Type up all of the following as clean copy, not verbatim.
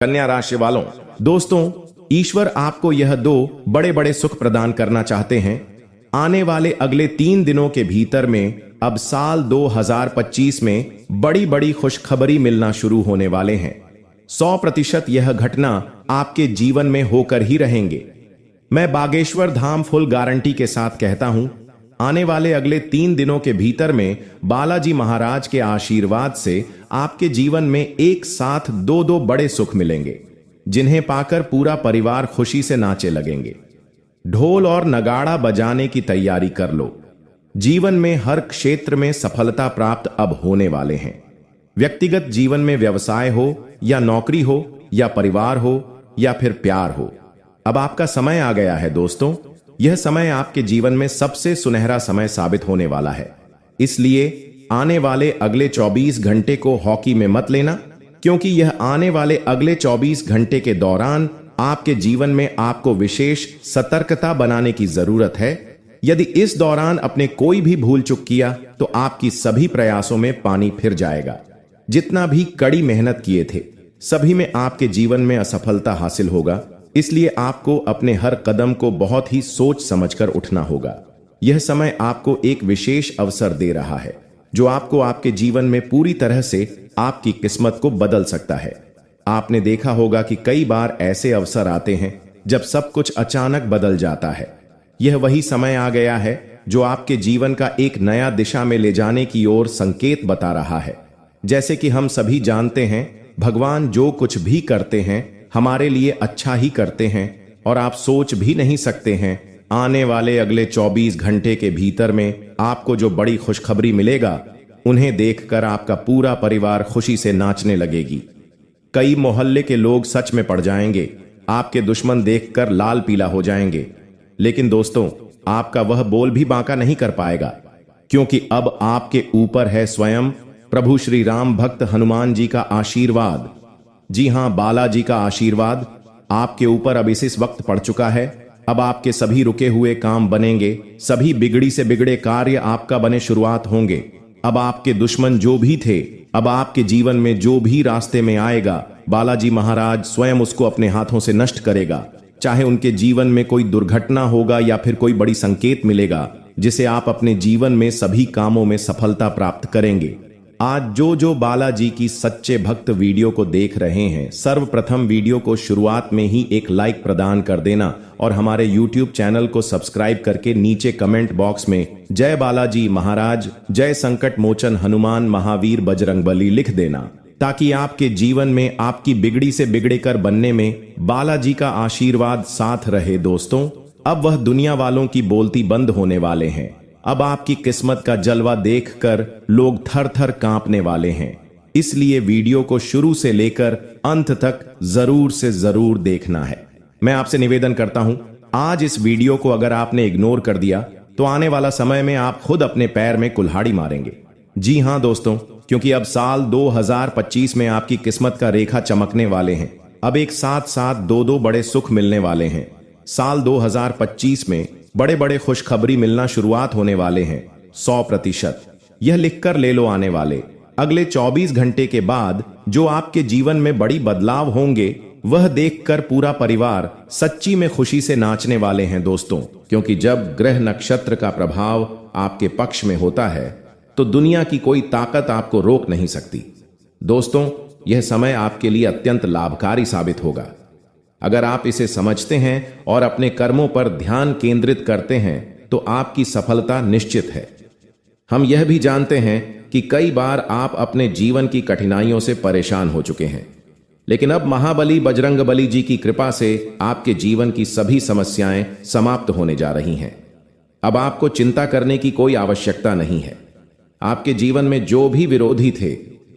कन्या राशि वालों, दोस्तों, ईश्वर आपको यह दो बड़े बड़े सुख प्रदान करना चाहते हैं। आने वाले अगले 3 दिनों के भीतर में अब साल 2025 में बड़ी बड़ी खुशखबरी मिलना शुरू होने वाले हैं। 100% यह घटना आपके जीवन में होकर ही रहेंगे। मैं बागेश्वर धाम फुल गारंटी के साथ कहता हूं, आने वाले अगले 3 दिनों के भीतर में बालाजी महाराज के आशीर्वाद से आपके जीवन में एक साथ दो बड़े सुख मिलेंगे, जिन्हें पाकर पूरा परिवार खुशी से नाचे लगेंगे। ढोल और नगाड़ा बजाने की तैयारी कर लो। जीवन में हर क्षेत्र में सफलता प्राप्त अब होने वाले हैं। व्यक्तिगत जीवन में व्यवसाय हो या नौकरी हो या परिवार हो या फिर प्यार हो, अब आपका समय आ गया है दोस्तों। यह समय आपके जीवन में सबसे सुनहरा समय साबित होने वाला है। इसलिए आने वाले अगले 24 घंटे को हॉकी में मत लेना, क्योंकि यह आने वाले अगले 24 घंटे के दौरान आपके जीवन में आपको विशेष सतर्कता बनाने की जरूरत है। यदि इस दौरान अपने कोई भी भूल चूक किया तो आपकी सभी प्रयासों में पानी फिर जाएगा। जितना भी कड़ी मेहनत किए थे, सभी में आपके जीवन में असफलता हासिल होगा। इसलिए आपको अपने हर कदम को बहुत ही सोच समझकर उठना होगा। यह समय आपको एक विशेष अवसर दे रहा है, जो आपको आपके जीवन में पूरी तरह से आपकी किस्मत को बदल सकता है। आपने देखा होगा कि कई बार ऐसे अवसर आते हैं जब सब कुछ अचानक बदल जाता है। यह वही समय आ गया है जो आपके जीवन का एक नया दिशा में ले जाने की ओर संकेत बता रहा है। जैसे कि हम सभी जानते हैं, भगवान जो कुछ भी करते हैं हमारे लिए अच्छा ही करते हैं, और आप सोच भी नहीं सकते हैं आने वाले अगले 24 घंटे के भीतर में आपको जो बड़ी खुशखबरी मिलेगा, उन्हें देखकर आपका पूरा परिवार खुशी से नाचने लगेगी। कई मोहल्ले के लोग सच में पड़ जाएंगे, आपके दुश्मन देखकर लाल पीला हो जाएंगे। लेकिन दोस्तों, आपका वह बोल भी बांका नहीं कर पाएगा, क्योंकि अब आपके ऊपर है स्वयं प्रभु श्री राम भक्त हनुमान जी का आशीर्वाद। जी हां, बालाजी का आशीर्वाद आपके ऊपर अब इस वक्त पड़ चुका है। अब आपके सभी रुके हुए काम बनेंगे, सभी बिगड़ी से बिगड़े कार्य आपका बने शुरुआत होंगे। अब आपके दुश्मन जो भी थे, अब आपके जीवन में जो भी रास्ते में आएगा, बालाजी महाराज स्वयं उसको अपने हाथों से नष्ट करेगा। चाहे उनके जीवन में कोई दुर्घटना होगा या फिर कोई बड़ी संकेत मिलेगा, जिसे आप अपने जीवन में सभी कामों में सफलता प्राप्त करेंगे। आज जो बालाजी की सच्चे भक्त वीडियो को देख रहे हैं, सर्वप्रथम वीडियो को शुरुआत में ही एक लाइक प्रदान कर देना और हमारे YouTube चैनल को सब्सक्राइब करके नीचे कमेंट बॉक्स में जय बालाजी महाराज, जय संकट मोचन हनुमान महावीर बजरंगबली लिख देना, ताकि आपके जीवन में आपकी बिगड़ी से बिगड़े कर बनने में बालाजी का आशीर्वाद साथ रहे। दोस्तों, अब वह दुनिया वालों की बोलती बंद होने वाले हैं। अब आपकी किस्मत का जलवा देखकर लोग थर थर कांपने वाले हैं। इसलिए वीडियो को शुरू से लेकर अंत तक जरूर से जरूर देखना है। मैं आपसे निवेदन करता हूं, आज इस वीडियो को अगर आपने इग्नोर कर दिया तो आने वाला समय में आप खुद अपने पैर में कुल्हाड़ी मारेंगे। जी हां दोस्तों, क्योंकि अब साल 2025 में आपकी किस्मत का रेखा चमकने वाले हैं। अब एक साथ साथ दो बड़े सुख मिलने वाले हैं। साल 2025 में बड़े बड़े खुशखबरी मिलना शुरुआत होने वाले हैं। 100% यह लिखकर ले लो, आने वाले अगले 24 घंटे के बाद जो आपके जीवन में बड़ी बदलाव होंगे, वह देखकर पूरा परिवार सच्ची में खुशी से नाचने वाले हैं दोस्तों। क्योंकि जब ग्रह नक्षत्र का प्रभाव आपके पक्ष में होता है तो दुनिया की कोई ताकत आपको रोक नहीं सकती। दोस्तों, यह समय आपके लिए अत्यंत लाभकारी साबित होगा। अगर आप इसे समझते हैं और अपने कर्मों पर ध्यान केंद्रित करते हैं तो आपकी सफलता निश्चित है। हम यह भी जानते हैं कि कई बार आप अपने जीवन की कठिनाइयों से परेशान हो चुके हैं, लेकिन अब महाबली बजरंगबली जी की कृपा से आपके जीवन की सभी समस्याएं समाप्त होने जा रही हैं। अब आपको चिंता करने की कोई आवश्यकता नहीं है। आपके जीवन में जो भी विरोधी थे,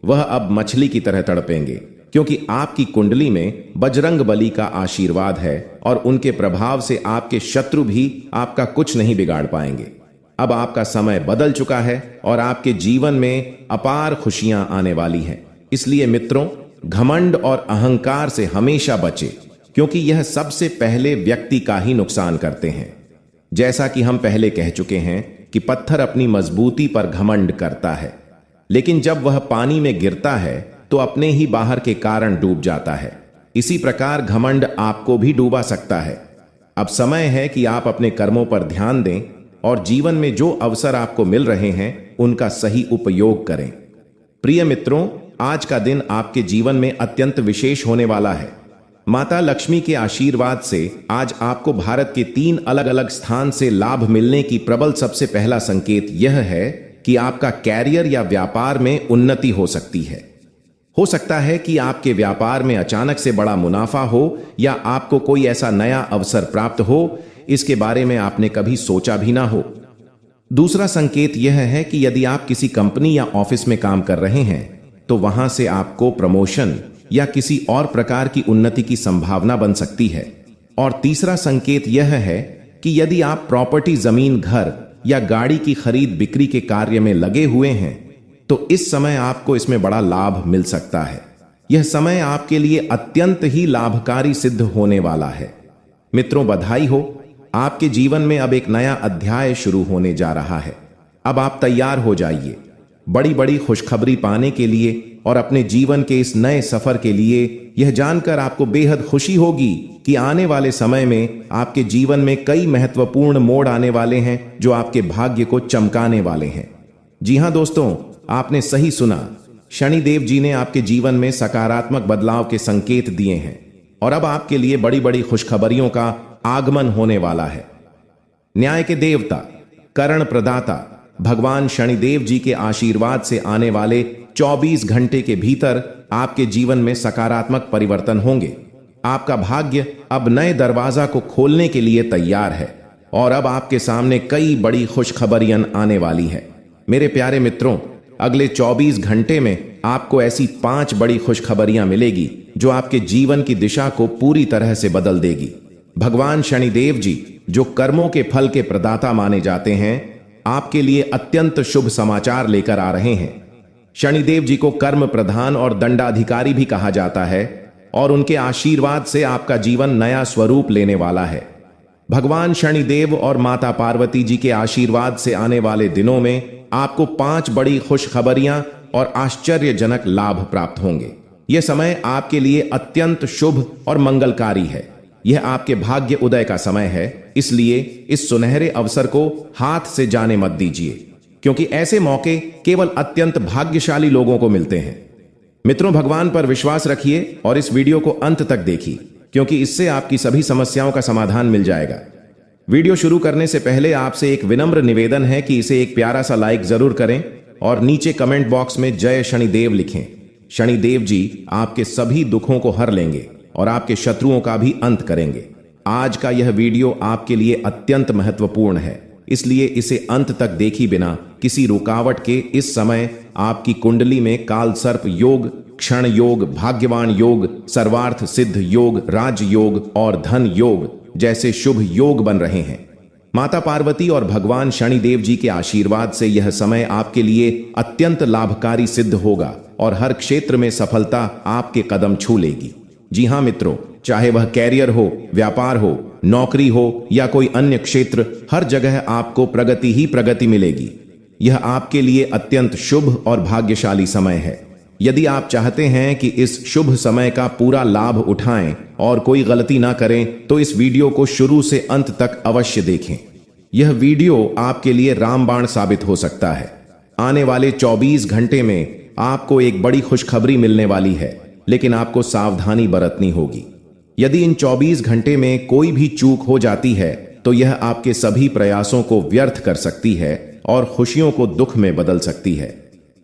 वह अब मछली की तरह तड़पेंगे, क्योंकि आपकी कुंडली में बजरंगबली का आशीर्वाद है और उनके प्रभाव से आपके शत्रु भी आपका कुछ नहीं बिगाड़ पाएंगे। अब आपका समय बदल चुका है और आपके जीवन में अपार खुशियां आने वाली हैं। इसलिए मित्रों, घमंड और अहंकार से हमेशा बचें, क्योंकि यह सबसे पहले व्यक्ति का ही नुकसान करते हैं। जैसा कि हम पहले कह चुके हैं कि पत्थर अपनी मजबूती पर घमंड करता है, लेकिन जब वह पानी में गिरता है तो अपने ही बाहर के कारण डूब जाता है। इसी प्रकार घमंड आपको भी डूबा सकता है। अब समय है कि आप अपने कर्मों पर ध्यान दें और जीवन में जो अवसर आपको मिल रहे हैं उनका सही उपयोग करें। प्रिय मित्रों, आज का दिन आपके जीवन में अत्यंत विशेष होने वाला है। माता लक्ष्मी के आशीर्वाद से आज आपको भारत के 3 अलग अलग स्थान से लाभ मिलने की प्रबल सबसे पहला संकेत यह है कि आपका कैरियर या व्यापार में उन्नति हो सकती है। हो सकता है कि आपके व्यापार में अचानक से बड़ा मुनाफा हो या आपको कोई ऐसा नया अवसर प्राप्त हो इसके बारे में आपने कभी सोचा भी ना हो। दूसरा संकेत यह है कि यदि आप किसी कंपनी या ऑफिस में काम कर रहे हैं तो वहां से आपको प्रमोशन या किसी और प्रकार की उन्नति की संभावना बन सकती है। और तीसरा संकेत यह है कि यदि आप प्रॉपर्टी, जमीन, घर या गाड़ी की खरीद बिक्री के कार्य में लगे हुए हैं तो इस समय आपको इसमें बड़ा लाभ मिल सकता है। यह समय आपके लिए अत्यंत ही लाभकारी सिद्ध होने वाला है। मित्रों, बधाई हो, आपके जीवन में अब एक नया अध्याय शुरू होने जा रहा है। अब आप तैयार हो जाइए बड़ी बड़ी खुशखबरी पाने के लिए और अपने जीवन के इस नए सफर के लिए। यह जानकर आपको बेहद खुशी होगी कि आने वाले समय में आपके जीवन में कई महत्वपूर्ण मोड़ आने वाले हैं जो आपके भाग्य को चमकाने वाले हैं। जी हां दोस्तों, आपने सही सुना। शनिदेव जी ने आपके जीवन में सकारात्मक बदलाव के संकेत दिए हैं और अब आपके लिए बड़ी बड़ी खुशखबरियों का आगमन होने वाला है। न्याय के देवता, करण प्रदाता भगवान शनिदेव जी के आशीर्वाद से आने वाले 24 घंटे के भीतर आपके जीवन में सकारात्मक परिवर्तन होंगे। आपका भाग्य अब नए दरवाजा को खोलने के लिए तैयार है और अब आपके सामने कई बड़ी खुशखबरियां आने वाली है। मेरे प्यारे मित्रों, अगले 24 घंटे में आपको ऐसी 5 बड़ी खुशखबरियां मिलेगी जो आपके जीवन की दिशा को पूरी तरह से बदल देगी। भगवान शनिदेव जी, जो कर्मों के फल के प्रदाता माने जाते हैं, आपके लिए अत्यंत शुभ समाचार लेकर आ रहे हैं। शनिदेव जी को कर्म प्रधान और दंडाधिकारी भी कहा जाता है और उनके आशीर्वाद से आपका जीवन नया स्वरूप लेने वाला है। भगवान शनिदेव और माता पार्वती जी के आशीर्वाद से आने वाले दिनों में आपको 5 बड़ी खुशखबरियां और आश्चर्यजनक लाभ प्राप्त होंगे। यह समय आपके लिए अत्यंत शुभ और मंगलकारी है। यह आपके भाग्य उदय का समय है, इसलिए इस सुनहरे अवसर को हाथ से जाने मत दीजिए, क्योंकि ऐसे मौके केवल अत्यंत भाग्यशाली लोगों को मिलते हैं। मित्रों, भगवान पर विश्वास रखिए और इस वीडियो को अंत तक देखिए, क्योंकि इससे आपकी सभी समस्याओं का समाधान मिल जाएगा। वीडियो शुरू करने से पहले आपसे एक विनम्र निवेदन है कि इसे एक प्यारा सा लाइक जरूर करें और नीचे कमेंट बॉक्स में जय शनिदेव लिखें। शनिदेव जी आपके सभी दुखों को हर लेंगे और आपके शत्रुओं का भी अंत करेंगे। आज का यह वीडियो आपके लिए अत्यंत महत्वपूर्ण है, इसलिए इसे अंत तक देखी बिना किसी रुकावट के इस समय आपकी कुंडली में काल सर्प योग, क्षण योग, भाग्यवान योग, सर्वार्थ सिद्ध योग, राज योग और धन योग जैसे शुभ योग बन रहे हैं। माता पार्वती और भगवान शनिदेव जी के आशीर्वाद से यह समय आपके लिए अत्यंत लाभकारी सिद्ध होगा और हर क्षेत्र में सफलता आपके कदम छू लेगी। जी हां मित्रों, चाहे वह कैरियर हो, व्यापार हो, नौकरी हो या कोई अन्य क्षेत्र, हर जगह आपको प्रगति ही प्रगति मिलेगी। यह आपके लिए अत्यंत शुभ और भाग्यशाली समय है। यदि आप चाहते हैं कि इस शुभ समय का पूरा लाभ उठाएं और कोई गलती ना करें तो इस वीडियो को शुरू से अंत तक अवश्य देखें। यह वीडियो आपके लिए रामबाण साबित हो सकता है। आने वाले 24 घंटे में आपको एक बड़ी खुशखबरी मिलने वाली है, लेकिन आपको सावधानी बरतनी होगी। यदि इन 24 घंटे में कोई भी चूक हो जाती है तो यह आपके सभी प्रयासों को व्यर्थ कर सकती है और खुशियों को दुख में बदल सकती है।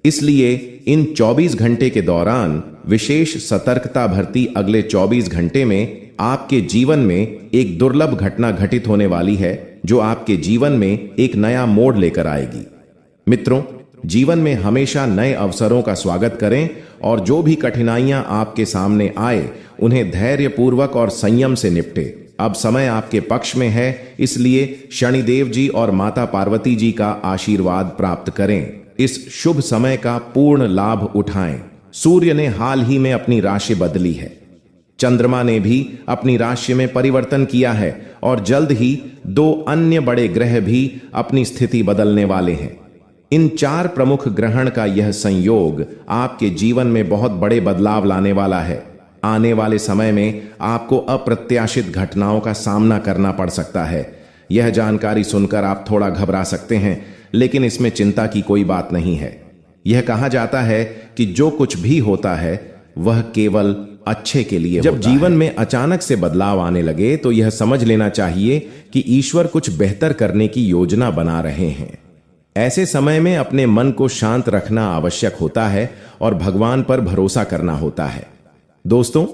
इसलिए इन 24 घंटे के दौरान विशेष सतर्कता भरती अगले 24 घंटे में आपके जीवन में एक दुर्लभ घटना घटित होने वाली है जो आपके जीवन में एक नया मोड़ लेकर आएगी। मित्रों, जीवन में हमेशा नए अवसरों का स्वागत करें और जो भी कठिनाइयां आपके सामने आए उन्हें धैर्यपूर्वक और संयम से निपटे। अब समय आपके पक्ष में है, इसलिए शनिदेव जी और माता पार्वती जी का आशीर्वाद प्राप्त करें। इस शुभ समय का पूर्ण लाभ उठाएं। सूर्य ने हाल ही में अपनी राशि बदली है, चंद्रमा ने भी अपनी राशि में परिवर्तन किया है और जल्द ही 2 अन्य बड़े ग्रह भी अपनी स्थिति बदलने वाले हैं। इन 4 प्रमुख ग्रहण का यह संयोग आपके जीवन में बहुत बड़े बदलाव लाने वाला है। आने वाले समय में आपको अप्रत्याशित घटनाओं का सामना करना पड़ सकता है। यह जानकारी सुनकर आप थोड़ा घबरा सकते हैं, लेकिन इसमें चिंता की कोई बात नहीं है। यह कहा जाता है कि जो कुछ भी होता है वह केवल अच्छे के लिए होता है। जब जीवन में अचानक से बदलाव आने लगे तो यह समझ लेना चाहिए कि ईश्वर कुछ बेहतर करने की योजना बना रहे हैं। ऐसे समय में अपने मन को शांत रखना आवश्यक होता है और भगवान पर भरोसा करना होता है। दोस्तों,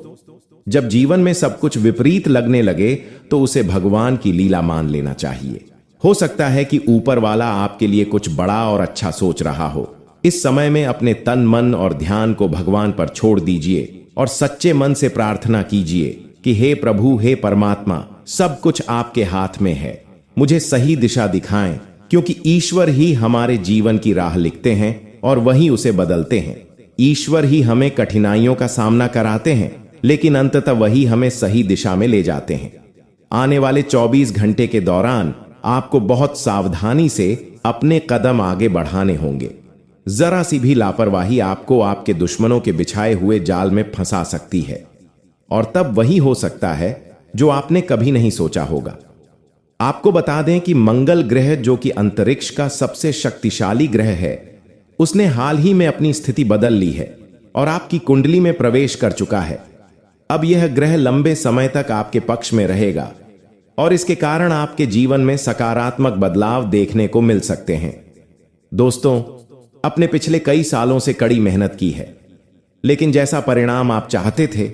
जब जीवन में सब कुछ विपरीत लगने लगे तो उसे भगवान की लीला मान लेना चाहिए। हो सकता है कि ऊपर वाला आपके लिए कुछ बड़ा और अच्छा सोच रहा हो। इस समय में अपने तन, मन और ध्यान को भगवान पर छोड़ दीजिए और सच्चे मन से प्रार्थना कीजिए कि हे प्रभु, हे परमात्मा, सब कुछ आपके हाथ में है। मुझे सही दिशा दिखाएं, क्योंकि ईश्वर ही हमारे जीवन की राह लिखते हैं और वही उसे बदलते हैं। ईश्वर ही हमें कठिनाइयों का सामना कराते हैं, लेकिन अंततः वही हमें सही दिशा में ले जाते हैं। आने वाले 24 घंटे के दौरान आपको बहुत सावधानी से अपने कदम आगे बढ़ाने होंगे। जरा सी भी लापरवाही आपको आपके दुश्मनों के बिछाए हुए जाल में फंसा सकती है, और तब वही हो सकता है जो आपने कभी नहीं सोचा होगा। आपको बता दें कि मंगल ग्रह, जो कि अंतरिक्ष का सबसे शक्तिशाली ग्रह है, उसने हाल ही में अपनी स्थिति बदल ली है और आपकी कुंडली में प्रवेश कर चुका है। अब यह ग्रह लंबे समय तक आपके पक्ष में रहेगा और इसके कारण आपके जीवन में सकारात्मक बदलाव देखने को मिल सकते हैं। दोस्तों, अपने पिछले कई सालों से कड़ी मेहनत की है, लेकिन जैसा परिणाम आप चाहते थे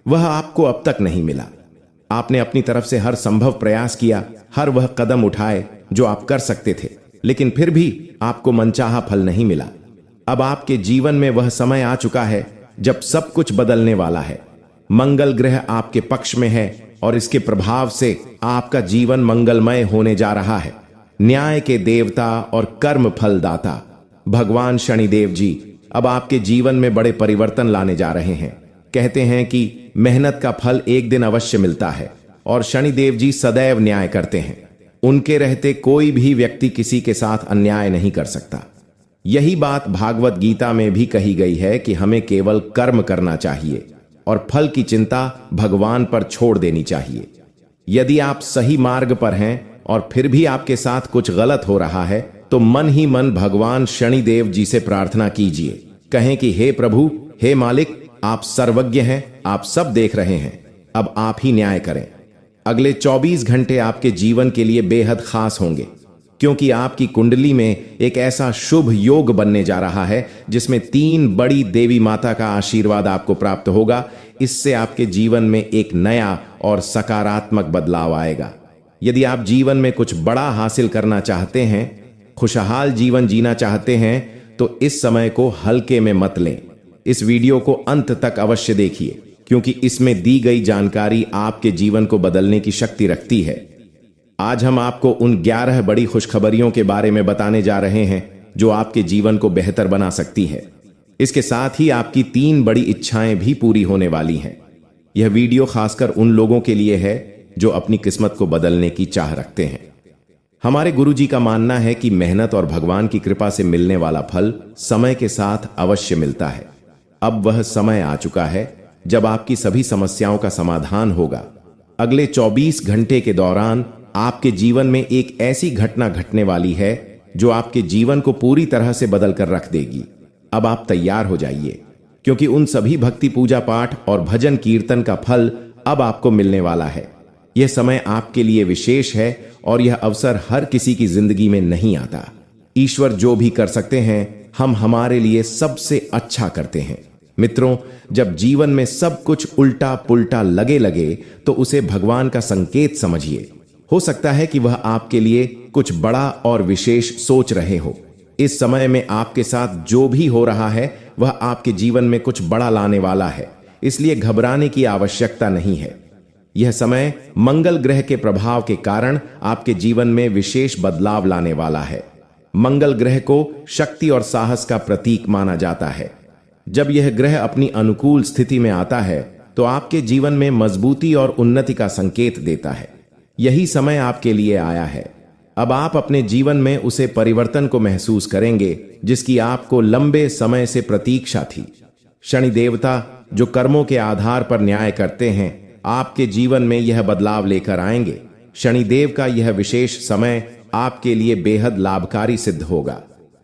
वह आपको अब तक नहीं मिला। आपने अपनी तरफ से हर संभव प्रयास किया, हर वह कदम उठाए जो आप कर सकते थे, लेकिन फिर भी आपको मनचाहा फल नहीं मिला। अब आपके जीवन में वह समय आ चुका है जब सब कुछ बदलने वाला है। मंगल ग्रह आपके पक्ष में है और इसके प्रभाव से आपका जीवन मंगलमय होने जा रहा है। न्याय के देवता और कर्म फलदाता भगवान शनिदेव जी अब आपके जीवन में बड़े परिवर्तन लाने जा रहे हैं। कहते हैं कि मेहनत का फल एक दिन अवश्य मिलता है और शनिदेव जी सदैव न्याय करते हैं। उनके रहते कोई भी व्यक्ति किसी के साथ अन्याय नहीं कर सकता। यही बात भागवत गीता में भी कही गई है कि हमें केवल कर्म करना चाहिए और फल की चिंता भगवान पर छोड़ देनी चाहिए। यदि आप सही मार्ग पर हैं और फिर भी आपके साथ कुछ गलत हो रहा है तो मन ही मन भगवान शनिदेव जी से प्रार्थना कीजिए। कहें कि हे प्रभु, हे मालिक, आप सर्वज्ञ हैं, आप सब देख रहे हैं, अब आप ही न्याय करें। अगले 24 घंटे आपके जीवन के लिए बेहद खास होंगे, क्योंकि आपकी कुंडली में एक ऐसा शुभ योग बनने जा रहा है जिसमें 3 बड़ी देवी माता का आशीर्वाद आपको प्राप्त होगा। इससे आपके जीवन में एक नया और सकारात्मक बदलाव आएगा। यदि आप जीवन में कुछ बड़ा हासिल करना चाहते हैं, खुशहाल जीवन जीना चाहते हैं, तो इस समय को हल्के में मत लें। इस वीडियो को अंत तक अवश्य देखिए, क्योंकि इसमें दी गई जानकारी आपके जीवन को बदलने की शक्ति रखती है। आज हम आपको उन 11 बड़ी खुशखबरियों के बारे में बताने जा रहे हैं जो आपके जीवन को बेहतर बना सकती है। इसके साथ ही आपकी 3 बड़ी इच्छाएं भी पूरी होने वाली हैं। यह वीडियो खासकर उन लोगों के लिए है जो अपनी किस्मत को बदलने की चाह रखते हैं। हमारे गुरुजी का मानना है कि मेहनत और भगवान की कृपा से मिलने वाला फल समय के साथ अवश्य मिलता है। अब वह समय आ चुका है जब आपकी सभी समस्याओं का समाधान होगा। अगले 24 घंटे के दौरान आपके जीवन में एक ऐसी घटना घटने वाली है जो आपके जीवन को पूरी तरह से बदल कर रख देगी। अब आप तैयार हो जाइए, क्योंकि उन सभी भक्ति, पूजा पाठ और भजन कीर्तन का फल अब आपको मिलने वाला है। यह समय आपके लिए विशेष है और यह अवसर हर किसी की जिंदगी में नहीं आता। ईश्वर जो भी कर सकते हैं, हम हमारे लिए सबसे अच्छा करते हैं। मित्रों, जब जीवन में सब कुछ उल्टा पुल्टा लगे तो उसे भगवान का संकेत समझिए। हो सकता है कि वह आपके लिए कुछ बड़ा और विशेष सोच रहे हो। इस समय में आपके साथ जो भी हो रहा है वह आपके जीवन में कुछ बड़ा लाने वाला है, इसलिए घबराने की आवश्यकता नहीं है। यह समय मंगल ग्रह के प्रभाव के कारण आपके जीवन में विशेष बदलाव लाने वाला है। मंगल ग्रह को शक्ति और साहस का प्रतीक माना जाता है। जब यह ग्रह अपनी अनुकूल स्थिति में आता है तो आपके जीवन में मजबूती और उन्नति का संकेत देता है। यही समय आपके लिए आया है। अब आप अपने जीवन में उसे परिवर्तन को महसूस करेंगे जिसकी आपको लंबे समय से प्रतीक्षा थी। शनि देवता जो कर्मों के आधार पर न्याय करते हैं, आपके जीवन में यह बदलाव लेकर आएंगे। शनिदेव का यह विशेष समय आपके लिए बेहद लाभकारी सिद्ध होगा।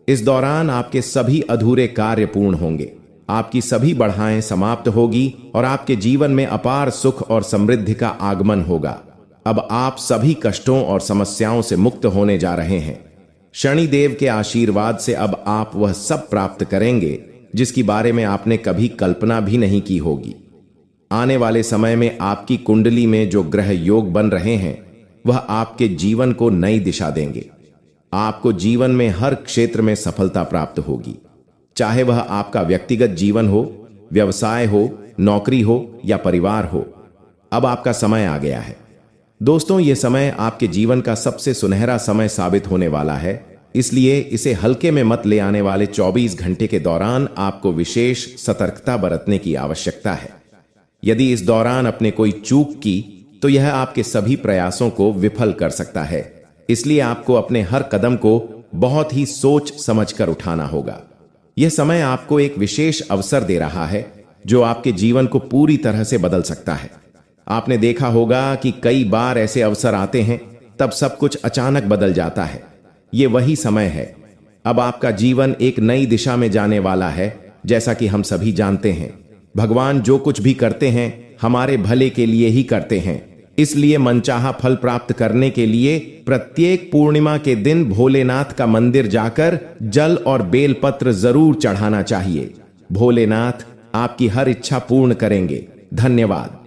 इस दौरान आपके सभी अधूरे कार्य पूर्ण होंगे, आपकी सभी बढ़ाएं समाप्त होगी और आपके जीवन में अपार सुख और समृद्धि का आगमन होगा। अब आप सभी कष्टों और समस्याओं से मुक्त होने जा रहे हैं। शनिदेव के आशीर्वाद से अब आप वह सब प्राप्त करेंगे जिसकी बारे में आपने कभी कल्पना भी नहीं की होगी। आने वाले समय में आपकी कुंडली में जो ग्रह योग बन रहे हैं वह आपके जीवन को नई दिशा देंगे। आपको जीवन में हर क्षेत्र में सफलता प्राप्त होगी, चाहे वह आपका व्यक्तिगत जीवन हो, व्यवसाय हो, नौकरी हो या परिवार हो। अब आपका समय आ गया है। दोस्तों, यह समय आपके जीवन का सबसे सुनहरा समय साबित होने वाला है, इसलिए इसे हल्के में मत ले आने वाले 24 घंटे के दौरान आपको विशेष सतर्कता बरतने की आवश्यकता है। यदि इस दौरान आपने कोई चूक की तो यह आपके सभी प्रयासों को विफल कर सकता है, इसलिए आपको अपने हर कदम को बहुत ही सोच समझकर उठाना होगा। यह समय आपको एक विशेष अवसर दे रहा है जो आपके जीवन को पूरी तरह से बदल सकता है। आपने देखा होगा कि कई बार ऐसे अवसर आते हैं, तब सब कुछ अचानक बदल जाता है। यह वही समय है। अब आपका जीवन एक नई दिशा में जाने वाला है। जैसा कि हम सभी जानते हैं, भगवान जो कुछ भी करते हैं हमारे भले के लिए ही करते हैं, इसलिए मनचाहा फल प्राप्त करने के लिए प्रत्येक पूर्णिमा के दिन भोलेनाथ का मंदिर जाकर जल और बेलपत्र जरूर चढ़ाना चाहिए। भोलेनाथ आपकी हर इच्छा पूर्ण करेंगे। धन्यवाद।